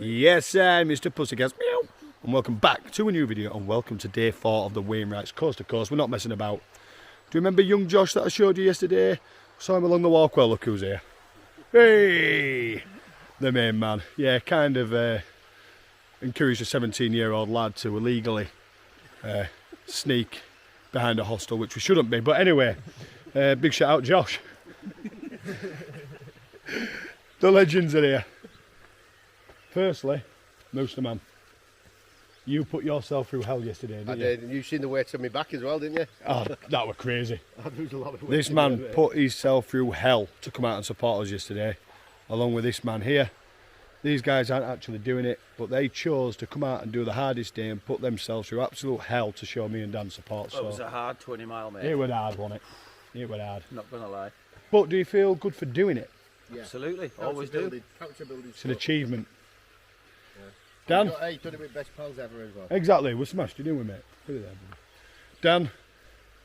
Yes, Mr. Pussycat, meow, and welcome back to a new video, and welcome to day 4 of the Wainwrights coast to coast. We're not messing about. Do you remember young Josh that I showed you yesterday? Saw him along the walk. Well, look who's here. Hey, the main man. Yeah, kind of encouraged a 17-year-old lad to illegally sneak behind a hostel, which we shouldn't be. But anyway, big shout out, Josh. The legends are here. Firstly, Mooster Man, you put yourself through hell yesterday, didn't you? I did, and you've seen the weight on my back as well, didn't you? Oh, that was crazy. There's a lot of weight. This man put himself through hell to come out and support us yesterday, along with this man here. These guys aren't actually doing it, but they chose to come out and do the hardest day and put themselves through absolute hell to show me and Dan support. So it was a hard 20 mile, mate. It was hard, wasn't it? It was hard. Not gonna lie. But do you feel good for doing it? Yeah. Absolutely, always do. It's an achievement. Dan? Hey, done it with best pals ever as well. Exactly, we're smashed, you didn't we, mate? Look at that. Dan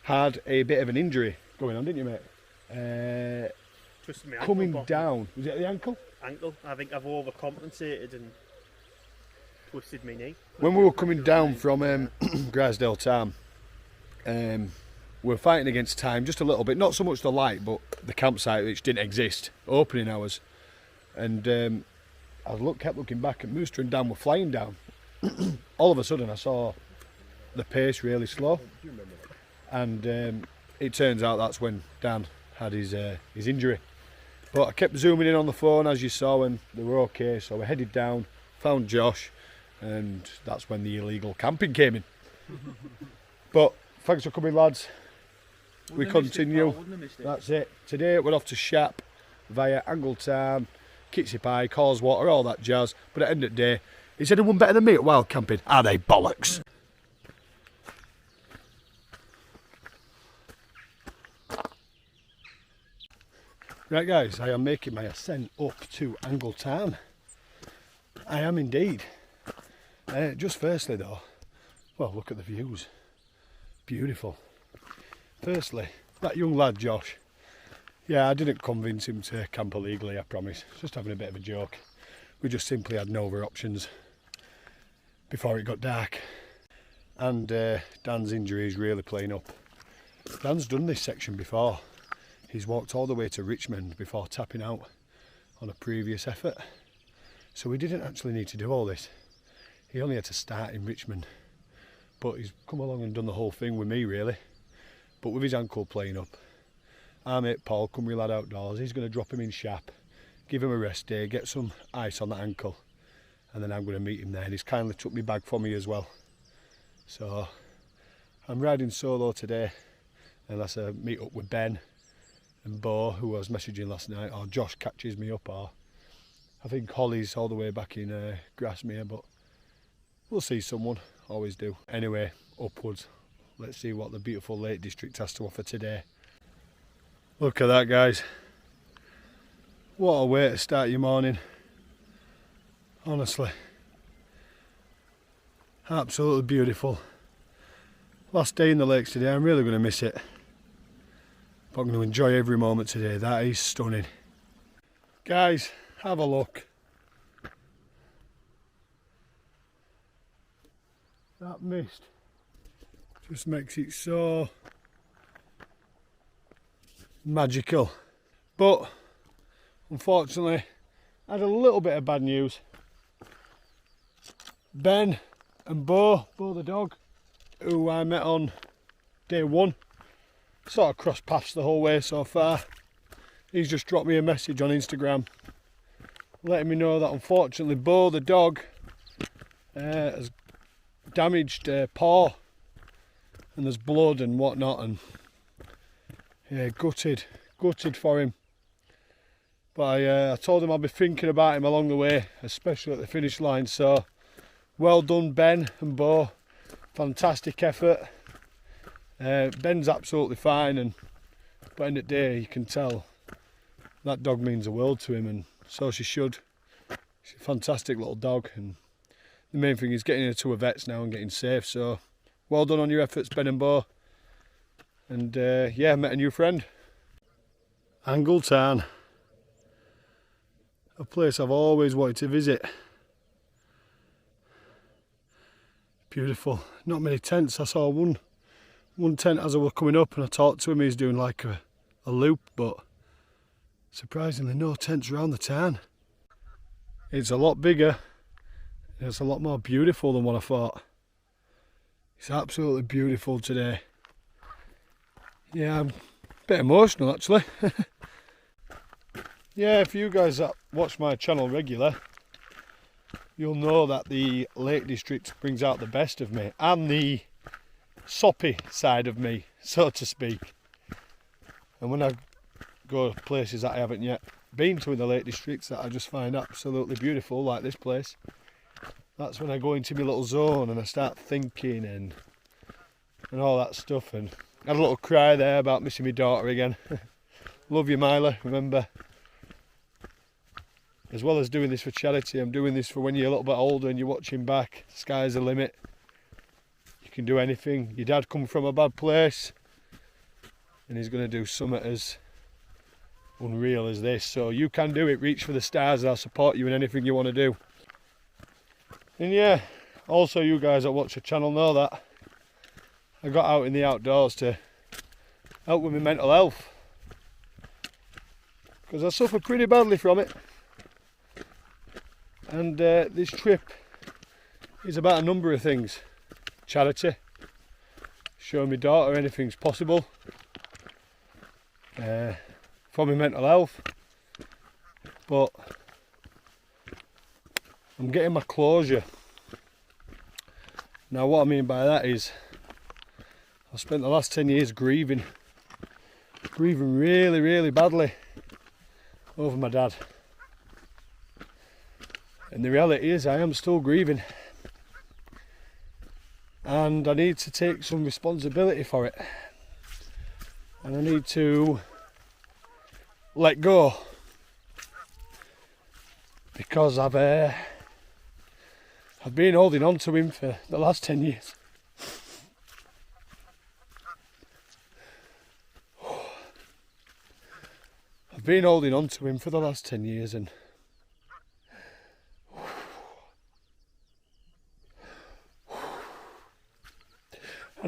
had a bit of an injury going on, didn't you, mate? Twisted my ankle. Coming down. Was it at the ankle? Ankle. I think I've overcompensated and twisted my knee. When we were coming down from Grisdale Town, we were fighting against time just a little bit. Not so much the light, but the campsite, which didn't exist, opening hours. And I kept looking back at Mooster and Dan were flying down. All of a sudden I saw the pace really slow, and it turns out that's when Dan had his injury. But I kept zooming in on the phone, as you saw, and they were okay, so we headed down, found Josh, and that's when the illegal camping came in. But thanks for coming, lads. We continue. That's it. Today we're off to Shap via Angletown, Kidsty, Pike, Water, all that jazz. But at the end of the day, is anyone better than me at wild camping? Are they bollocks? Right guys, I am making my ascent up to Angletown. I am indeed. Just firstly though, well, look at the views. Beautiful. Firstly, that young lad Josh. Yeah, I didn't convince him to camp illegally, I promise. Just having a bit of a joke. We just simply had no other options before it got dark. And Dan's injury is really playing up. Dan's done this section before. He's walked all the way to Richmond before tapping out on a previous effort. So we didn't actually need to do all this. He only had to start in Richmond. But he's come along and done the whole thing with me, really. But with his ankle playing up. Our mate Paul, Cymru Lad Outdoors, he's going to drop him in Shap, give him a rest day, get some ice on that ankle, and then I'm going to meet him there. And he's kindly took my bag for me as well. So I'm riding solo today, unless I meet up with Ben and Bo, who I was messaging last night, or Josh catches me up, or I think Holly's all the way back in Grasmere, but we'll see someone, always do. Anyway, upwards. Let's see what the beautiful Lake District has to offer today. Look at that, guys. What a way to start your morning. Honestly. Absolutely beautiful. Last day in the lakes today, I'm really going to miss it. But I'm going to enjoy every moment today. That is stunning. Guys, have a look. That mist just makes it so magical. But unfortunately, I had a little bit of bad news. Ben and Bo the dog, who I met on day 1, sort of crossed paths the whole way so far. He's just dropped me a message on Instagram letting me know that unfortunately Bo the dog has damaged paw, and there's blood and whatnot, and yeah, gutted for him. But I told him I'll be thinking about him along the way, especially at the finish line. So well done, Ben and Bo, fantastic effort. Ben's absolutely fine, and by the end of the day you can tell that dog means the world to him, and so she should. She's a fantastic little dog, and the main thing is getting her to a vet's now and getting safe. So well done on your efforts, Ben and Bo. And yeah, met a new friend. Angletown, a place I've always wanted to visit. Beautiful. Not many tents. I saw one tent as I was coming up and I talked to him. He's doing like a loop, but surprisingly no tents around the town. It's a lot bigger. It's a lot more beautiful than what I thought. It's absolutely beautiful today. Yeah, I'm a bit emotional actually. Yeah, if you guys that watch my channel regular, you'll know that the Lake District brings out the best of me and the soppy side of me, so to speak. And when I go to places that I haven't yet been to in the Lake Districts that I just find absolutely beautiful, like this place, that's when I go into my little zone and I start thinking and all that stuff. And I had a little cry there about missing my daughter again. Love you, Myla. Remember, as well as doing this for charity, I'm doing this for when you're a little bit older and you're watching back. The sky's the limit. You can do anything. Your dad come from a bad place and he's going to do something as unreal as this. So you can do it. Reach for the stars. I'll support you in anything you want to do. And yeah, also you guys that watch the channel know that I got out in the outdoors to help with my mental health, because I suffer pretty badly from it. And this trip is about a number of things. Charity, showing my daughter anything's possible, for my mental health, but I'm getting my closure. Now what I mean by that is I've spent the last 10 years grieving really, really badly over my dad. And the reality is I am still grieving. And I need to take some responsibility for it. And I need to let go. Because I've been holding on to him for the last 10 years. I've been holding on to him for the last 10 years and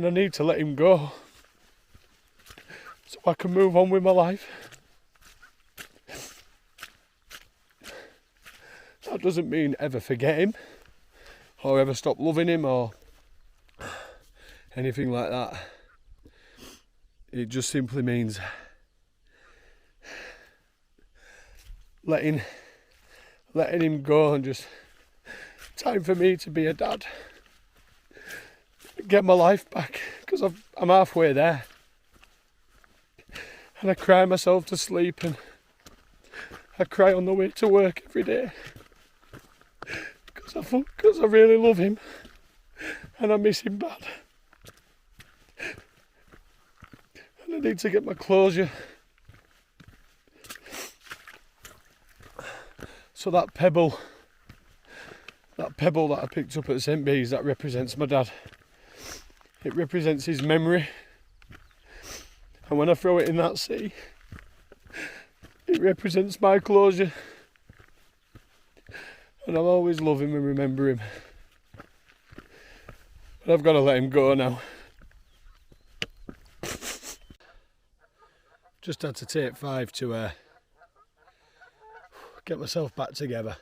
I need to let him go so I can move on with my life. That doesn't mean ever forget him or ever stop loving him or anything like that. It just simply means letting him go and just time for me to be a dad. Get my life back, because I'm halfway there. And I cry myself to sleep and I cry on the way to work every day. Because I really love him and I miss him bad. And I need to get my closure. So that pebble that I picked up at St. Bees, that represents my dad. It represents his memory. And when I throw it in that sea, it represents my closure. And I'll always love him and remember him. But I've got to let him go now. Just had to take 5 to get myself back together.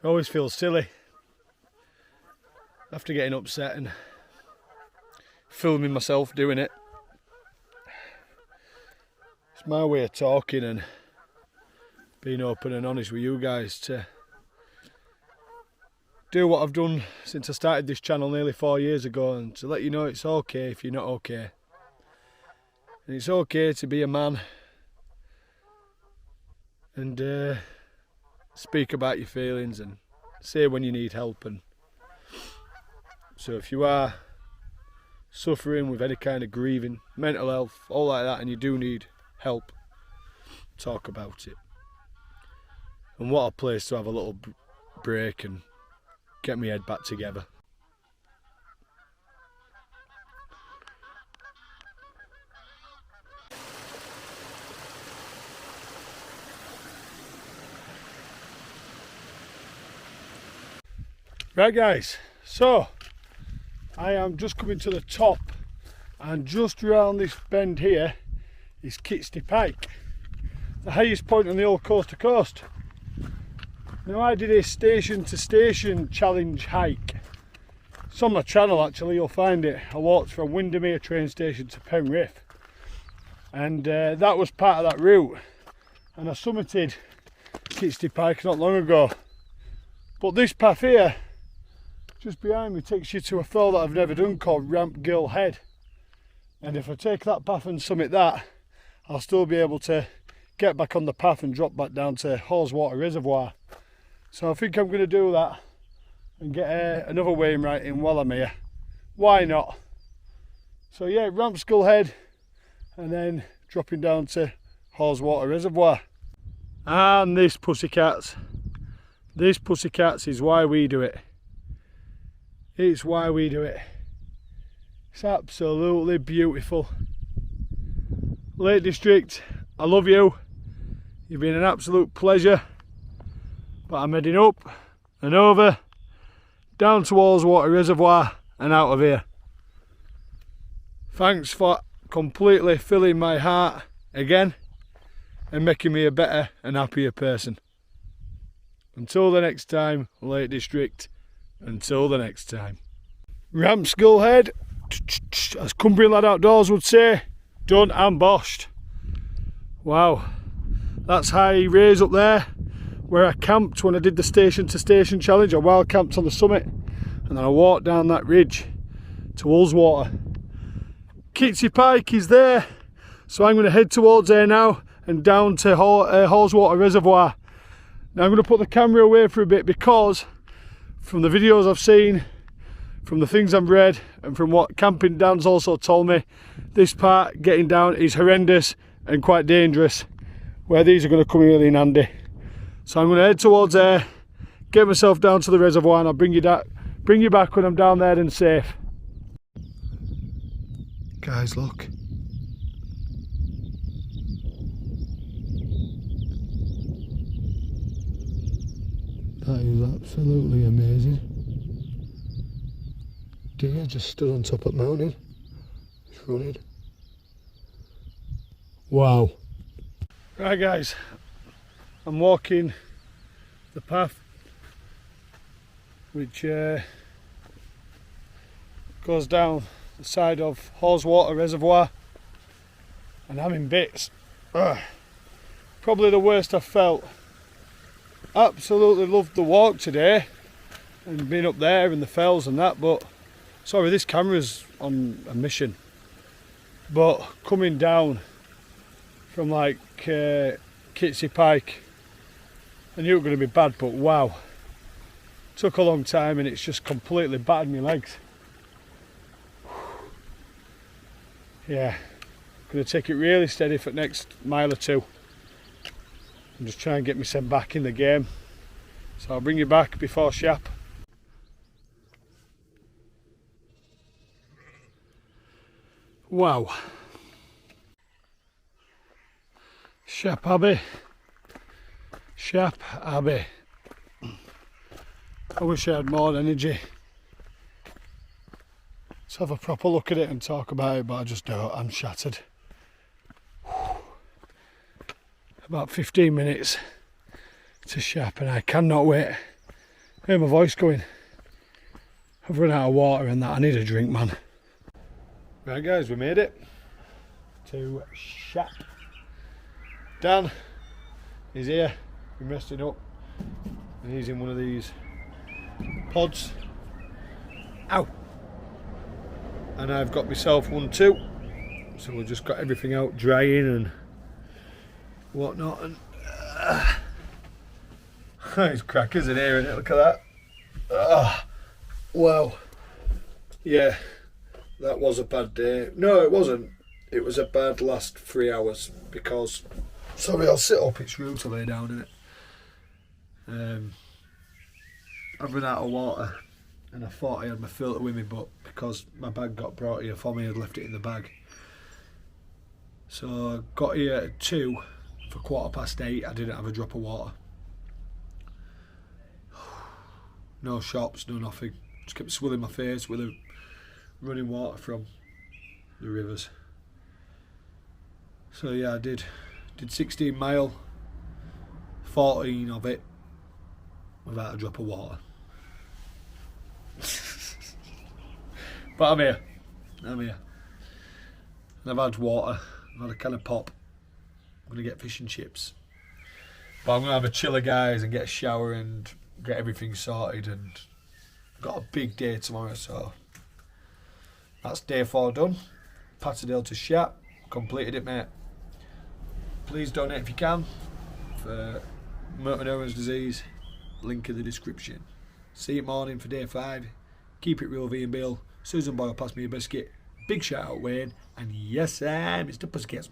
I always feel silly after getting upset and filming myself doing it. It's my way of talking and being open and honest with you guys, to do what I've done since I started this channel nearly 4 years ago, and to let you know it's okay if you're not okay. And it's okay to be a man and speak about your feelings and say when you need help. And so if you are suffering with any kind of grieving, mental health, all like that, and you do need help, talk about it. And what a place to have a little break and get my head back together. Right guys, so I am just coming to the top, and just around this bend here is Kidsty Pike, the highest point on the old coast to coast. Now I did a station to station challenge hike. It's on my channel actually, you'll find it. I walked from Windermere train station to Penrith, and that was part of that route, and I summited Kidsty Pike not long ago. But this path here just behind me takes you to a fell that I've never done called Ramp Gill Head, and if I take that path and summit that, I'll still be able to get back on the path and drop back down to Haweswater Reservoir. So I think I'm going to do that and get another Wainwright in while I'm here. Why not? So yeah, Ramp Gill Head and then dropping down to Haweswater Reservoir. And this pussycats is why we do it. It's why we do it. It's absolutely beautiful. Lake District, I love you. You've been an absolute pleasure. But I'm heading up and over, down to Haweswater Reservoir and out of here. Thanks for completely filling my heart again and making me a better and happier person. Until the next time, Lake District. Until the next time. Ramp Gill Head, as Cumbrian Lad Outdoors would say, done and boshed. Wow, that's high raise up there where I camped when I did the station to station challenge. I wild camped on the summit and then I walked down that ridge to Haweswater. Kidsty Pike is there, so I'm going to head towards there now and down to Haweswater Reservoir. Now I'm going to put the camera away for a bit because from the videos I've seen, from the things I've read, and from what Camping Dan's also told me, this part getting down is horrendous and quite dangerous, where these are going to come really in handy. So I'm going to head towards there, get myself down to the reservoir, and I'll bring you back when I'm down there and safe. Guys, look. That is absolutely amazing. Deer just stood on top of the mountain. It's running. Wow. Right guys, I'm walking the path which goes down the side of Haweswater Reservoir, and I'm in bits. Probably the worst I've felt. Absolutely loved the walk today and being up there in the fells and that, but sorry, this camera's on a mission. But coming down from like Kidsty Pike, I knew it was going to be bad, but wow, took a long time and it's just completely battered my legs. Yeah, going to take it really steady for the next mile or two. I'm just trying to get myself back in the game. So I'll bring you back before Shap. Wow. Shap Abbey. Shap Abbey. I wish I had more energy to have a proper look at it and talk about it, but I just don't. I'm shattered. About 15 minutes to Shap and I cannot wait. Hear my voice going. I've run out of water and that. I need a drink, man. Right guys, we made it to Shap. Dan is here, been resting up, and he's in one of these pods. Ow! And I've got myself one too. So we've just got everything out drying and whatnot, and there's crackers in here, and look at that. Wow. Yeah, that was a bad day. No, it wasn't. It was a bad last 3 hours because, sorry, I'll sit up, it's rude to lay down in it. I've run out of water and I thought I had my filter with me, but because my bag got brought here for me, I'd left it in the bag. So I got here at 2 for 8:15. I didn't have a drop of water. No shops, no nothing. Just kept swilling my face with the running water from the rivers. So yeah, I did 16 mile, 14 of it without a drop of water. But I'm here. And I've had water, I've had a can of pop. I'm going to get fish and chips. But I'm going to have a chiller, guys, and get a shower and get everything sorted. And I've got a big day tomorrow, so that's day 4 done. Patterdale to Shap. Completed it, mate. Please donate if you can for motor neurons disease. Link in the description. See you morning for day 5. Keep it real, V and Bill. Susan Boyle, pass me a biscuit. Big shout out, Wayne. And yes, I'm Mr. Pussycats.